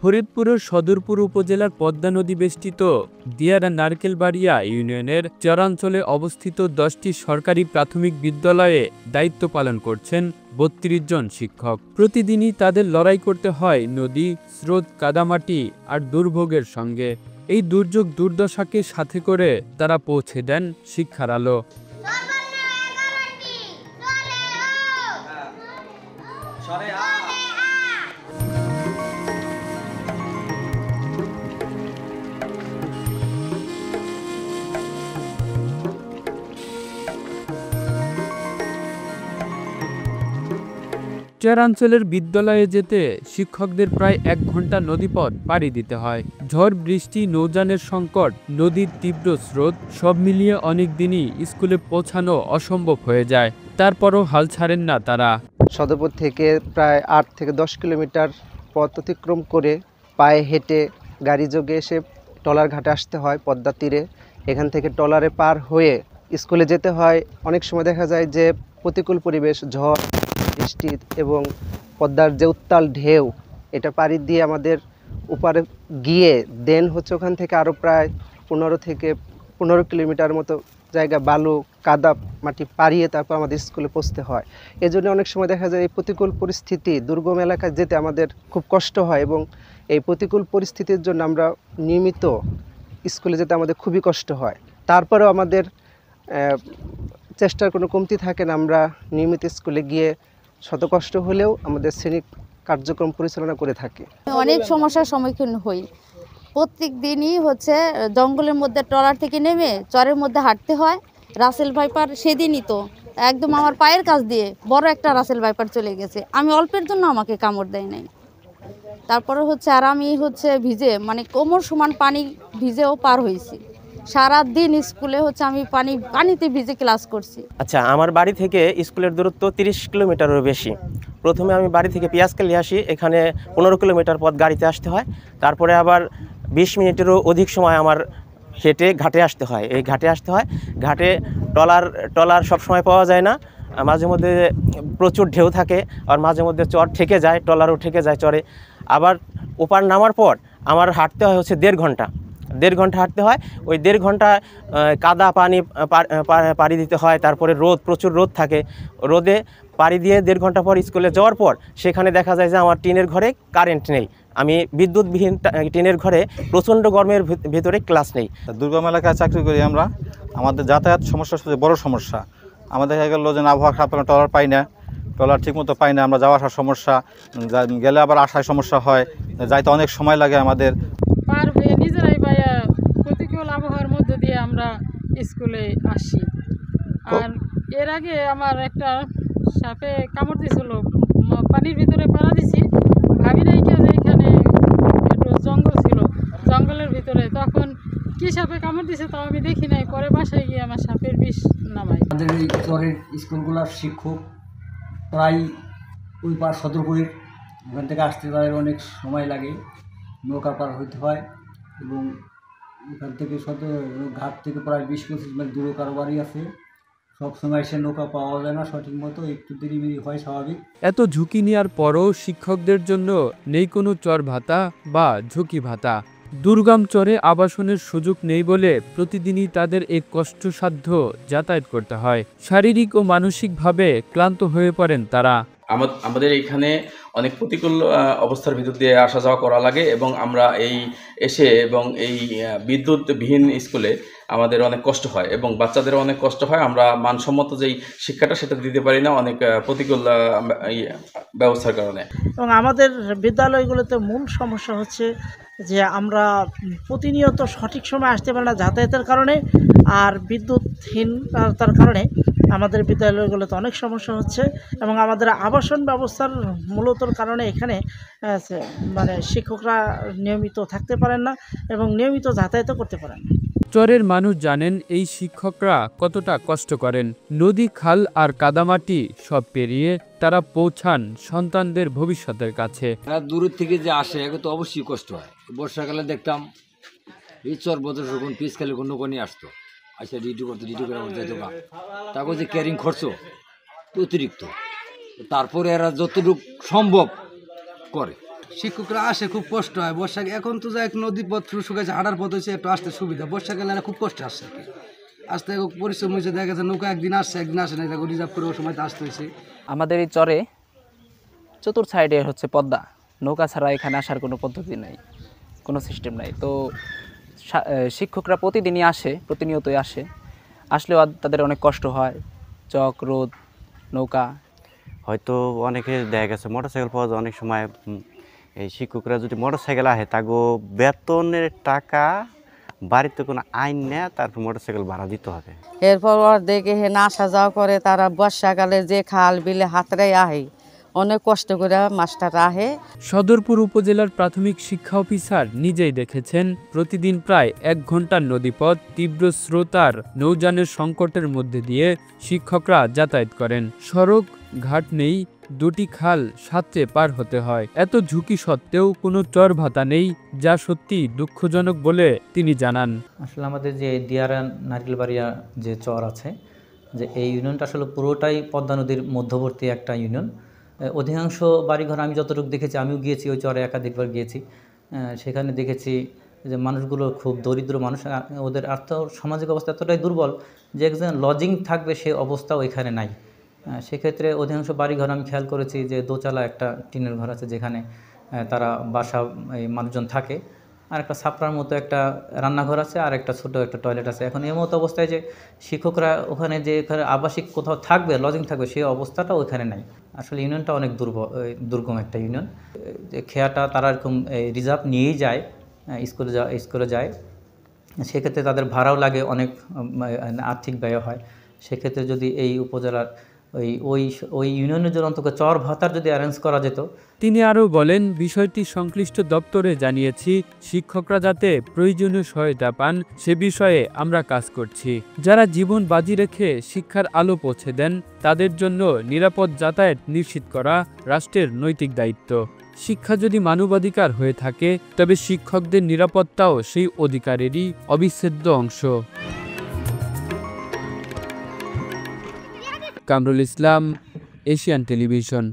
ফরিদপুরের সদরপুর উপজেলার পদ্মা নদী বেষ্টিত দিয়ারা নারকেলবাড়িয়া ইউনিয়নের চরাঞ্চলে অবস্থিত 10টি সরকারি প্রাথমিক বিদ্যালয়ে দায়িত্ব পালন করছেন ৩২ জন শিক্ষক। প্রতিদিনই তাদের লড়াই করতে হয় নদী, স্রোত, কাদামাটি আর দুর্ভোগের সঙ্গে। এই দুর্যোগ দুর্দশাকে সাথে করে তারা পৌঁছে দেন শিক্ষার আলো। চরাঞ্চলের বিদ্যালয়ে যেতে শিক্ষকদের প্রায় 1 ঘন্টা নদীপথ পাড়ি দিতে হয়। ঝড়, বৃষ্টি, নৌযানের সংকট, নদীর তীব্র স্রোত সব মিলিয়ে অনেক দিনই স্কুলে পৌঁছানো অসম্ভব হয়ে যায়। তারপরও হাল ছাড়েন না তারা। সদরপুর থেকে প্রায় 8 থেকে 10 কিলোমিটার পথ অতিক্রম করে পায়ে হেঁটে গাড়ি যোগে এসে টলার ঘাটে আসতে হয় পদ্মা তীরে। এখান থেকে টলারে পার হয়ে স্কুলে যেতে হয়। অনেক সময় দেখা যায় যে প্রতিকূল পরিবেশ, ঝড়, বৃষ্টি এবং পদ্মার যে উত্তাল ঢেউ, এটা পাড়ি দিয়ে আমাদের উপারে গিয়ে দেন ওখান থেকে আরও প্রায় 15 থেকে 15 কিলোমিটার মতো জায়গা বালু, কাদা, মাটি পাড়িয়ে তারপর আমাদের স্কুলে পৌঁছতে হয়। এজন্য অনেক সময় দেখা যায় এই প্রতিকূল পরিস্থিতি, দুর্গম এলাকায় যেতে আমাদের খুব কষ্ট হয় এবং এই প্রতিকূল পরিস্থিতির জন্য আমরা নিয়মিত স্কুলে যেতে আমাদের খুবই কষ্ট হয়। তারপরেও আমাদের চেষ্টার কোনো কমতি থাকে না। আমরা নিয়মিত স্কুলে গিয়ে শত কষ্ট হলেও আমাদের শ্রেণী কার্যক্রম পরিচালনা করে থাকি। অনেক সমস্যার সম্মুখীন হই। প্রত্যেক দিনই জঙ্গলের মধ্যে ট্রলার থেকে নেমে চরের মধ্যে হাঁটতে হয়। রাসেল ভাইপার সেদিনই তো একদম আমার পায়ের কাছ দিয়ে বড় একটা রাসেল ভাইপার চলে গেছে। আমি অল্পের জন্য আমাকে কামড় দেয় নাই। তারপরে আর আমি ভিজে কোমর সমান পানি ভিজেও পার হয়েছি। সারা দিন স্কুলে আমি পানিতে ভিজে ক্লাস করছি। আচ্ছা, আমার বাড়ি থেকে স্কুলের দূরত্ব 30 কিলোমিটারেরও বেশি। প্রথমে আমি বাড়ি থেকে পেঁয়াজকালি আসি, এখানে 15 কিলোমিটার পথ গাড়িতে আসতে হয়। তারপরে আবার 20 মিনিটেরও অধিক সময় আমার হেঁটে ঘাটে আসতে হয়। এই ঘাটে আসতে হয়, ঘাটে টলার সব সময় পাওয়া যায় না। মাঝে মধ্যে প্রচুর ঢেউ থাকে, আর মাঝে মধ্যে চর ঠেকে যায়, টলারও ঠেকে যায় চরে। আবার ওপার নামার পর আমার হাঁটতে হয় 1.5 ঘন্টা। 1.5 ঘন্টা হাঁটতে হয়। ওই 1.5 ঘন্টা কাদা পানি পাড়ি দিতে হয়। তারপরে প্রচুর রোদ থাকে। রোদে পাড়ি দিয়ে 1.5 ঘন্টা পর স্কুলে যাওয়ার পর সেখানে দেখা যায় যে আমার টিনের ঘরে কারেন্ট নেই। আমি বিদ্যুৎবিহীন টিনের ঘরে প্রচণ্ড গরমের ভেতরে ক্লাস নেই। দুর্গম এলাকায় চাকরি করি আমরা। আমাদের যাতায়াত সমস্যা সবচেয়ে বড় সমস্যা। আমাদের দেখা গেল যে আবহাওয়া খারাপ, ট্রলার পাই না, ট্রলার ঠিকমতো পাই না। আমরা যাওয়া আসার সমস্যা, গেলে আবার আসায় সমস্যা হয়, যাইতে অনেক সময় লাগে আমাদের। পার হয়ে নিজেরাই পাইয়া প্রতিকূল আবহাওয়ার মধ্যে দিয়ে আমরা স্কুলে আসি। আর এর আগে আমার একটা সাপে কামড় দিয়েছিল, পানির ভিতরে পাড়া দিছি, ভাবি নাই যে এখানে একটু জঙ্গল ছিল, জঙ্গলের ভিতরে তখন কি সাপে কামড় দিছে তাও আমি দেখি নাই। পরে বাসায় গিয়ে আমার সাপের বিষ নামাই। আমাদের এই চরের স্কুলগুলোর শিক্ষক প্রায় ওই পার সদরপুরের, ওখান থেকে আসতে তাদের অনেক সময় লাগে, নৌকা পার হইতে হয় এবং এখান থেকে ঘাট থেকে প্রায় 20-25 মাইল দূরে কারো বাড়ি আছে। সব সময় সে নৌকা পাওয়া যায় না সঠিক মতো, একটু দেরি হয় স্বাভাবিক। এত ঝুঁকি নেওয়ার পরও শিক্ষকদের জন্য নেই কোনো চর ভাতা বা ঝুঁকি ভাতা। দুর্গম চরে আবাসনের সুযোগ নেই বলে প্রতিদিনই তাদের এই কষ্টসাধ্য যাতায়াত করতে হয়। শারীরিক ও মানসিকভাবে ক্লান্ত হয়ে পড়েন তারা। আমাদের এখানে অনেক প্রতিকূল অবস্থার ভিতর দিয়ে আসা যাওয়া করা লাগে এবং আমরা এবং এই বিদ্যুৎবিহীন স্কুলে আমাদের অনেক কষ্ট হয় এবং বাচ্চাদেরও অনেক কষ্ট হয়। আমরা মানসম্মত যেই শিক্ষাটা সেটা দিতে পারি না অনেক প্রতিকূল ব্যবস্থার কারণে। এবং আমাদের বিদ্যালয়গুলোতে মূল সমস্যা হচ্ছে যে আমরা প্রতিনিয়ত সঠিক সময় আসতে পারি না যাতায়াতের কারণে, আর বিদ্যুৎহীনতার কারণে আমাদের বিদ্যালয়গুলোতে অনেক সমস্যা হচ্ছে এবং আমাদের আবাসন ব্যবস্থার মূলত কারণে এখানে শিক্ষকরা নিয়মিত থাকতে পারেন না এবং নিয়মিত যাতায়াতও করতে পারেন না। চরের মানুষ জানেন এই শিক্ষকরা কতটা কষ্ট করেন। নদী, খাল আর কাদামাটি সব পেরিয়ে তারা পৌঁছান সন্তানদের ভবিষ্যতের কাছে। দূরের থেকে যে আসে এখন তো অবশ্যই কষ্ট হয়। বর্ষাকালে দেখতাম এই চর বদল যখন পিসকালে নৌকা নিয়ে আসতো, আচ্ছা রিডি করে যেত না, তারপর যে ক্যারিং খরচ অতিরিক্ত, তারপরে এরা যতটুকু সম্ভব করে শিক্ষকরা আসে, খুব কষ্ট হয় বর্ষাকে। এখন তো যাই নদী পথ শুকাইছে, হাঁটার পথ হয়েছে, একটু আসতে সুবিধা। বর্ষাকালে এরা খুব কষ্টে আসছে আর কি। আসতে পরিশ্রম হয়েছে, দেখা গেছে নৌকা একদিন আসছে একদিন আসে না, এটা রিজার্ভ করে ওই সময় আসতে হয়েছে। আমাদের এই চরে চতুর্থ সাইডে হচ্ছে পদ্মা, নৌকা ছাড়া এখানে আসার কোনো পদ্ধতি নেই, কোনো সিস্টেম নাই। তো শিক্ষকরা প্রতিদিনই আসে, প্রতিনিয়তই আসে, আসলেও তাদের অনেক কষ্ট হয়, চক রোদ নৌকা। হয়তো অনেকে দেখা গেছে মোটরসাইকেল পাওয়া যায়, অনেক সময় এই শিক্ষকরা যদি মোটরসাইকেল আসে তাগো বেতনের টাকা বাড়িতে কোনো আইন নেয়, তারপর মোটরসাইকেল ভাড়া দিতে হবে। এরপর দেখে হেন আসা যাওয়া করে, তারা বর্ষাকালে যে খাল বিলে হাতরাই আহে, অনেক কষ্ট করে মাস্টার আহে। সদরপুর উপজেলার প্রাথমিক শিক্ষা অফিসার নিজেই দেখেছেন প্রতিদিন প্রায় 1 ঘন্টার নদীপথ তীব্র স্রোতার নৌযানের সংকটের মধ্যে দিয়ে শিক্ষকরা যাতায়াত করেন। সড়ক ঘাট নেই, 2টি খাল সাঁতরে পার হতে হয়। এত ঝুঁকি সত্ত্বেও কোনো চর ভাতা নেই, যা সত্যি দুঃখজনক বলে তিনি জানান। আসলে আমাদের যে দিয়ারা নারকেলবাড়িয়া যে চর আছে, যে এই ইউনিয়নটা আসলে পুরোটাই পদ্মা নদীর মধ্যবর্তী একটা ইউনিয়ন। অধিকাংশ বাড়িঘর আমি যতটুকু দেখেছি, আমিও গিয়েছি ওই চরে, একাধিকবার গিয়েছি। সেখানে দেখেছি যে মানুষগুলো খুব দরিদ্র মানুষ, ওদের আর্থ সামাজিক অবস্থা এতটাই দুর্বল যে একজন লজিং থাকবে সে অবস্থা ওইখানে নাই। সেক্ষেত্রে অধিকাংশ বাড়িঘর আমি খেয়াল করেছি যে দোতলা একটা টিনের ঘর আছে, যেখানে তারা বাসা এই মানুষজন থাকে, আর একটা ছাপড়ার মতো একটা রান্নাঘর আছে, আর একটা ছোটো একটা টয়লেট আছে। এখন এই মতো অবস্থায় যে শিক্ষকরা ওখানে যে আবাসিক কোথাও থাকবে, লজিং থাকবে, সেই অবস্থাটা ওইখানে নাই। আসলে ইউনিয়নটা অনেক দুর্গম একটা ইউনিয়ন। যে খেয়াটা তারা এরকম রিজার্ভ নিয়েই যায়, স্কুলে যায়। সেক্ষেত্রে তাদের ভাড়াও লাগে, অনেক আর্থিক ব্যয় হয়। সেক্ষেত্রে যদি এই উপজেলার ওই ইউনিয়নের জন্য অন্তত চর ভাতার যদি অ্যারেঞ্জ করা যেত। তিনি আরও বলেন, বিষয়টি সংশ্লিষ্ট দপ্তরে জানিয়েছি, শিক্ষকরা যাতে প্রয়োজনীয় সহায়তা পান সে বিষয়ে আমরা কাজ করছি। যারা জীবন বাজি রেখে শিক্ষার আলো পৌঁছে দেন, তাদের জন্য নিরাপদ যাতায়াত নিশ্চিত করা রাষ্ট্রের নৈতিক দায়িত্ব। শিক্ষা যদি মানবাধিকার হয়ে থাকে, তবে শিক্ষকদের নিরাপত্তাও সেই অধিকারেরই অবিচ্ছেদ্য অংশ। Kamrul Islam, Asian television.